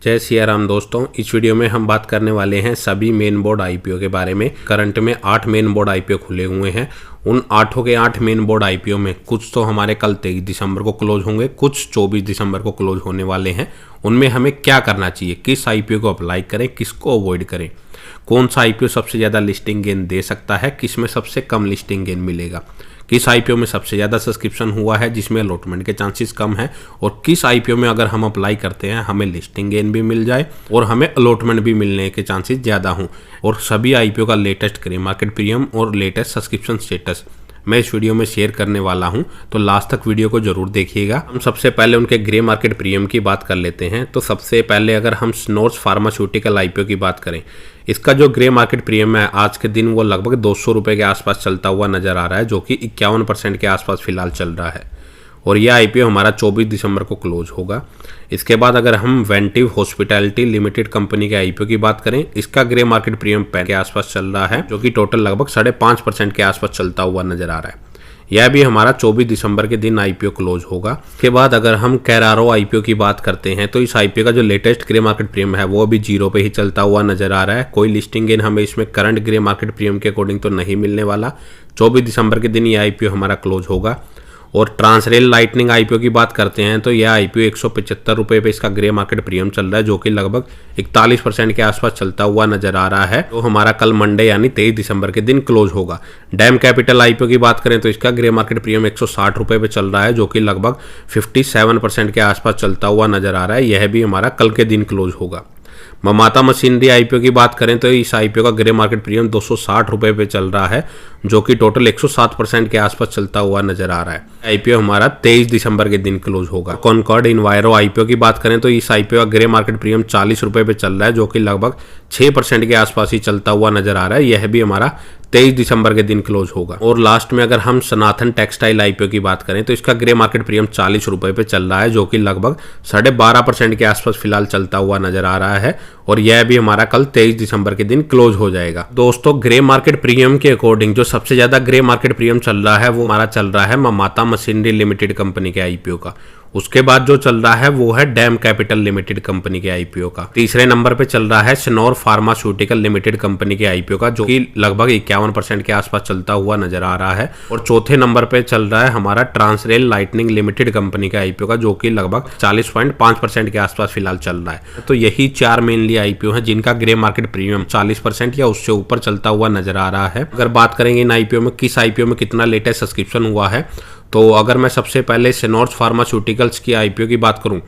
जय सिया राम दोस्तों, इस वीडियो में हम बात करने वाले हैं सभी मेन बोर्ड आईपीओ के बारे में। करंट में 8 मेन बोर्ड आईपीओ खुले हुए हैं। उन 8 के 8 मेन बोर्ड आईपीओ में कुछ तो हमारे कल 23 दिसंबर को क्लोज होंगे, कुछ 24 दिसंबर को क्लोज होने वाले हैं। उनमें हमें क्या करना चाहिए, किस आईपीओ को अप्लाई करें, किसको अवॉइड करें, कौन सा आईपीओ सबसे ज़्यादा लिस्टिंग गेन दे सकता है, किस में सबसे कम लिस्टिंग गेन मिलेगा, किस आईपीओ में सबसे ज़्यादा सब्सक्रिप्शन हुआ है जिसमें अलॉटमेंट के चांसेस कम है, और किस आईपीओ में अगर हम अप्लाई करते हैं हमें लिस्टिंग गेन भी मिल जाए और हमें अलॉटमेंट भी मिलने के चांसेस ज़्यादा हों। और सभी आईपीओ का लेटेस्ट ग्रे मार्केट प्रीमियम और लेटेस्ट सब्सक्रिप्शन स्टेटस मैं इस वीडियो में शेयर करने वाला हूं, तो लास्ट तक वीडियो को जरूर देखिएगा। हम सबसे पहले उनके ग्रे मार्केट प्रीमियम की बात कर लेते हैं। तो सबसे पहले अगर हम स्नोर्स फार्मास्यूटिकल आईपीओ की बात करें, इसका जो ग्रे मार्केट प्रीमियम है आज के दिन वो लगभग 200 रुपये के आसपास चलता हुआ नजर आ रहा है, जो कि 51% के आसपास फिलहाल चल रहा है। और यह आईपीओ हमारा 24 दिसंबर को क्लोज होगा। इसके बाद अगर हम वेंटिव हॉस्पिटैलिटी लिमिटेड कंपनी के आईपीओ की बात करें, इसका ग्रे मार्केट प्रीमियम के आसपास चल रहा है, जो कि टोटल लगभग 5.5% के आसपास चलता हुआ नजर आ रहा है। यह भी हमारा 24 दिसंबर के दिन आईपीओ क्लोज होगा। इसके बाद अगर हम कैरारो आईपीओ की बात करते हैं तो इस आईपीओ का जो लेटेस्ट ग्रे मार्केट प्रीमियम है वो अभी 0 पे ही चलता हुआ नजर आ रहा है। कोई लिस्टिंग गेन हमें इसमें करंट ग्रे मार्केट प्रीमियम के अकॉर्डिंग तो नहीं मिलने वाला। 24 दिसंबर के दिन ये आईपीओ हमारा क्लोज होगा। और ट्रांसरेल लाइटनिंग आईपीओ की बात करते हैं तो यह आईपीओ 175 रुपये पे इसका ग्रे मार्केट प्रीमियम चल रहा है, जो कि लगभग 41% के आसपास चलता हुआ नजर आ रहा है। तो हमारा कल मंडे यानी 23 दिसंबर के दिन क्लोज होगा। डैम कैपिटल आईपीओ की बात करें तो इसका ग्रे मार्केट प्रीमियम 160 रुपये पे चल रहा है, जो कि लगभग 57% के आसपास चलता हुआ नजर आ रहा है। यह भी हमारा कल के दिन क्लोज होगा। ममाता मशीनरी आईपीओ की बात करें तो इस आईपीओ का ग्रे मार्केट प्रीमियम 260 रुपये पे चल रहा है, जो कि टोटल 107% के आसपास चलता हुआ नजर आ रहा है। आईपीओ हमारा 23 दिसंबर के दिन क्लोज होगा। कॉनकॉर्ड इन्वायरो आईपीओ की बात करें तो इस आईपीओ का ग्रे मार्केट प्रीमियम 40 रुपये पे चल रहा है, जो कि लगभग 6% के आसपास ही चलता हुआ नजर आ रहा है। यह भी हमारा 23 दिसंबर के दिन क्लोज होगा। और लास्ट में अगर हम सनातन टेक्सटाइल आईपीओ की बात करें तो इसका ग्रे मार्केट प्रीमियम 40 रुपये पे चल रहा है, जो कि लगभग 12.5% के आसपास फिलहाल चलता हुआ नजर आ रहा है। और यह भी हमारा कल 23 दिसंबर के दिन क्लोज हो जाएगा। दोस्तों, ग्रे मार्केट प्रीमियम के अकॉर्डिंग जो सबसे ज्यादा ग्रे मार्केट प्रीमियम चल रहा है वो हमारा चल रहा है ममाता मशीनरी लिमिटेड कंपनी के आईपीओ का। उसके बाद जो चल रहा है वो है डैम कैपिटल लिमिटेड कंपनी के आईपीओ का। तीसरे नंबर पे चल रहा है स्नोर फार्मास्यूटिकल लिमिटेड कंपनी के आईपीओ का, जो कि लगभग 51% के आसपास चलता हुआ नजर आ रहा है। और चौथे नंबर पे चल रहा है हमारा ट्रांसरेल लाइटनिंग लिमिटेड कंपनी का आईपीओ का, जो कि लगभग 40.5% के आसपास फिलहाल चल रहा है। तो यही 4 मेनली आईपीओ है जिनका ग्रे मार्केट प्रीमियम 40% या उससे ऊपर चलता हुआ नजर आ रहा है। अगर बात करेंगे इन आईपीओ में किस आईपीओ में कितना लेटेस्ट सब्सक्रिप्शन हुआ है, तो अगर मैं सबसे पहले स्नोर्स फार्मास्यूटिकल्स की आईपीओ की बात करूं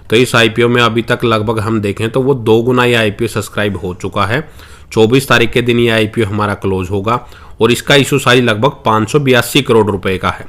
तो इस आईपीओ में अभी तक लगभग हम देखें तो वो 2 गुना ये आईपीओ सब्सक्राइब हो चुका है। 24 तारीख के दिन ये आईपीओ हमारा क्लोज होगा और इसका इशू साइज लगभग 582 करोड़ रुपए का है।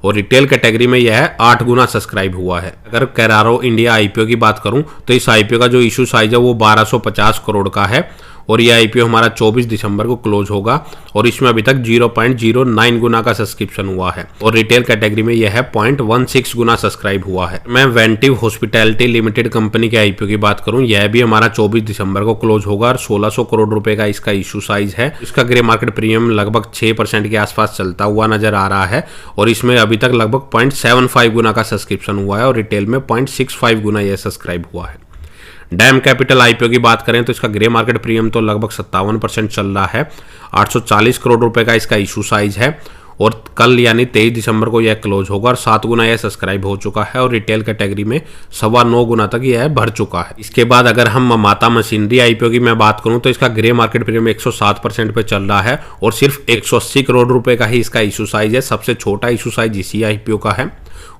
और रिटेल कैटेगरी में यह 8 गुना सब्सक्राइब हुआ है। अगर कैरारो इंडिया आईपीओ की बात करूं तो इस आईपीओ का जो इशू साइज है वो 1250 करोड़ का है। और यह आईपीओ हमारा 24 दिसंबर को क्लोज होगा और इसमें अभी तक 0.09 गुना का सब्सक्रिप्शन हुआ है। और रिटेल कैटेगरी में यह 0.16 गुना सब्सक्राइब हुआ है। मैं वेंटिव हॉस्पिटैलिटी लिमिटेड कंपनी के आईपीओ की बात करूं, यह भी हमारा 24 दिसंबर को क्लोज होगा और 1600 करोड़ रुपए का इसका इशू साइज है। इसका ग्रे मार्केट प्रीमियम लगभग 6% के आसपास चलता हुआ नजर आ रहा है और इसमें अभी तक लगभग 0.75 गुना का सब्सक्रिप्शन हुआ है और रिटेल में 0.65 गुना यह सब्सक्राइब हुआ है। डैम कैपिटल आईपीओ की बात करें तो इसका ग्रे मार्केट प्रीमियम तो लगभग 57% चल रहा है। 840 करोड़ रुपए का इसका इशू साइज है और कल यानी 23 दिसंबर को यह क्लोज होगा और 7 गुना यह सब्सक्राइब हो चुका है और रिटेल कैटेगरी में 9.25 गुना तक यह भर चुका है। इसके बाद अगर हम ममाता मशीनरी आईपीओ की मैं बात करूं तो इसका ग्रे मार्केट प्रीमियम 107% पे चल रहा है और सिर्फ 180 करोड़ रुपए का ही इसका इशू साइज है। सबसे छोटा इशू साइज इसी आईपीओ का है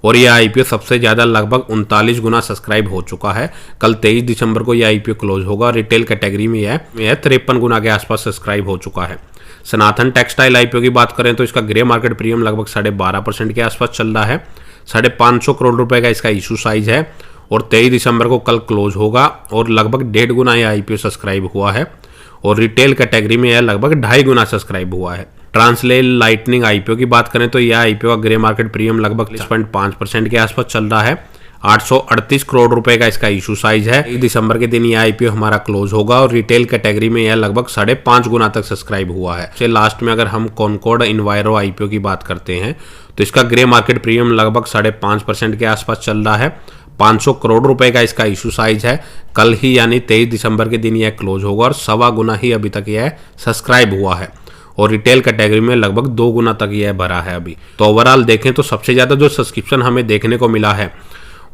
और यह आईपीओ सबसे ज्यादा लगभग 39 गुना सब्सक्राइब हो चुका है। कल 23 दिसंबर को यह आईपीओ क्लोज होगा। रिटेल कैटेगरी में यह 53 गुना के आसपास सब्सक्राइब हो चुका है। सनातन टेक्सटाइल आईपीओ की बात करें तो इसका ग्रे मार्केट प्रीमियम लगभग 12.5% के आसपास चल रहा है। 550 करोड़ रुपए का इसका इशू साइज है और 23 दिसंबर को कल क्लोज होगा और लगभग 1.5 गुना यह आईपीओ सब्सक्राइब हुआ है और रिटेल कैटेगरी में यह लगभग 2.5 गुना सब्सक्राइब हुआ है। ट्रांसलेल लाइटनिंग आईपीओ की बात करें तो यह आईपीओ का ग्रे मार्केट प्रीमियम लगभग 40.5% के आसपास चल रहा है। 838 करोड़ रुपए का इसका इशू साइज है। 1 दिसंबर के दिन ये आईपीओ हमारा क्लोज होगा और रिटेल कैटेगरी में यह लगभग 5.5 गुना तक सब्सक्राइब हुआ है। से लास्ट में अगर हम कॉनकॉर्ड इन्वायरो आईपीओ की बात करते हैं तो इसका ग्रे मार्केट प्रीमियम लगभग 5.5% के आसपास चल रहा है। 500 करोड़ रुपए का इसका इशू साइज है। कल ही यानी 23 दिसंबर के दिन यह क्लोज होगा और 1.25 गुना ही अभी तक यह सब्सक्राइब हुआ है और रिटेल कैटेगरी में लगभग 2 गुना तक यह भरा है अभी। तो ओवरऑल देखें तो सबसे ज़्यादा जो सब्सक्रिप्शन हमें देखने को मिला है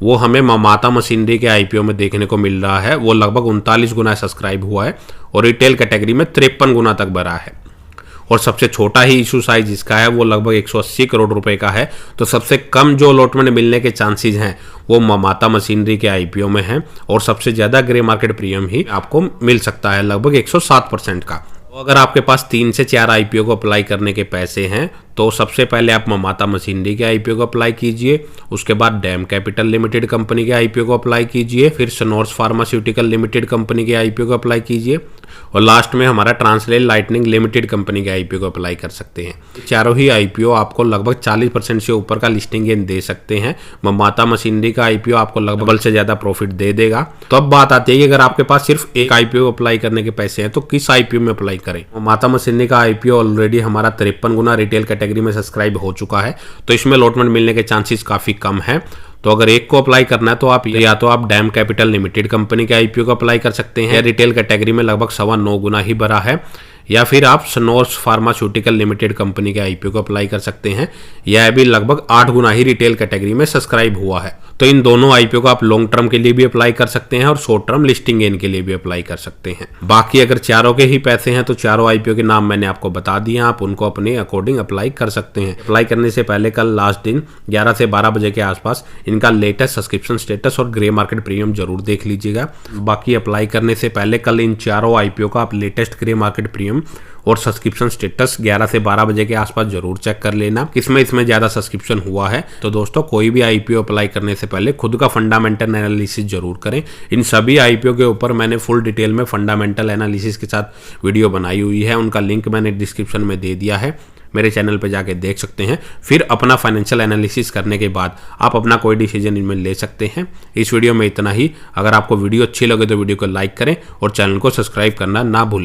वो हमें ममाता मशीनरी के आईपीओ में देखने को मिल रहा है। वो लगभग 39 गुना सब्सक्राइब हुआ है और रिटेल कैटेगरी में 53 गुना तक भरा है। और सबसे छोटा ही इशू साइज इसका है वो लगभग 180 करोड़ रुपए का है। तो सबसे कम जो अलॉटमेंट मिलने के चांसेस हैं वो ममाता मशीनरी के आईपीओ में हैं और सबसे ज़्यादा ग्रे मार्केट प्रीमियम ही आपको मिल सकता है लगभग 107% का। तो अगर आपके पास 3 से 4 आईपीओ को अप्लाई करने के पैसे हैं तो सबसे पहले आप ममाता मशीनरी के आईपीओ को अप्लाई कीजिए, उसके बाद डैम कैपिटल लिमिटेड कंपनी के आईपीओ को अप्लाई कीजिए, फिर सनोर्स फार्मास्यूटिकल लिमिटेड कंपनी के आईपीओ को अप्लाई कीजिए और लास्ट में हमारा ट्रांसलेट लाइटनिंग लिमिटेड कंपनी के आईपीओ को अप्लाई कर सकते हैं। चारों ही आईपीओ आपको लगभग 40% से ऊपर का लिस्टिंग गेन दे सकते हैं। ममाता मशीनरी का आईपीओ आपको लगभग डबल से ज्यादा प्रॉफिट दे देगा। तो अब बात आती है कि अगर आपके पास सिर्फ एक आईपीओ अप्लाई करने के पैसे हैं तो किस आईपीओ में अप्लाई करें। ममाता मशीनरी का आईपीओ ऑलरेडी हमारा 53 गुना रिटेल कैटेगरी में सब्सक्राइब हो चुका है तो इसमें अलॉटमेंट मिलने के चांसेस काफी कम है। तो अगर एक को अप्लाई करना है तो आप या तो आप डैम कैपिटल लिमिटेड कंपनी के आईपीओ को अप्लाई कर सकते हैं, रिटेल कैटेगरी में लगभग 9.25 गुना ही भरा है, या फिर आप सनोर्स फार्मास्यूटिकल लिमिटेड कंपनी के आईपीओ को अप्लाई कर सकते हैं, यह भी लगभग 8 गुना ही रिटेल कैटेगरी में सब्सक्राइब हुआ है। तो इन दोनों आईपीओ को आप लॉन्ग टर्म के लिए भी अप्लाई कर सकते हैं और शॉर्ट टर्म लिस्टिंग गेन के लिए भी अप्लाई कर सकते हैं। बाकी अगर चारों के ही पैसे हैं तो चारों आईपीओ के नाम मैंने आपको बता दिए, आप उनको अपने अकॉर्डिंग अप्लाई कर सकते हैं। अप्लाई करने से पहले कल लास्ट दिन 11 से 12 बजे के आसपास इनका लेटेस्ट सब्सक्रिप्शन स्टेटस और ग्रे मार्केट प्रीमियम जरूर देख लीजिएगा। बाकी अप्लाई करने से पहले कल इन चारों आईपीओ का आप लेटेस्ट ग्रे मार्केट प्रीमियम और सब्सक्रिप्शन स्टेटस 11 से 12 बजे के आसपास जरूर चेक कर लेना किसमें इसमें ज्यादा सब्सक्रिप्शन हुआ है। तो दोस्तों कोई भी आईपीओ अप्लाई करने से पहले खुद का फंडामेंटल एनालिसिस जरूर करें। इन सभी आईपीओ के ऊपर मैंने फुल डिटेल में फंडामेंटल एनालिसिस के साथ वीडियो बनाई हुई है, उनका लिंक मैंने डिस्क्रिप्शन में दे दिया है, मेरे चैनल पे जाके देख सकते हैं। फिर अपना फाइनेंशियल एनालिसिस करने के बाद आप अपना कोई डिसीजन इनमें ले सकते हैं। इस वीडियो में इतना ही। अगर आपको वीडियो अच्छी लगे तो वीडियो को लाइक करें और चैनल को सब्सक्राइब करना ना भूलें।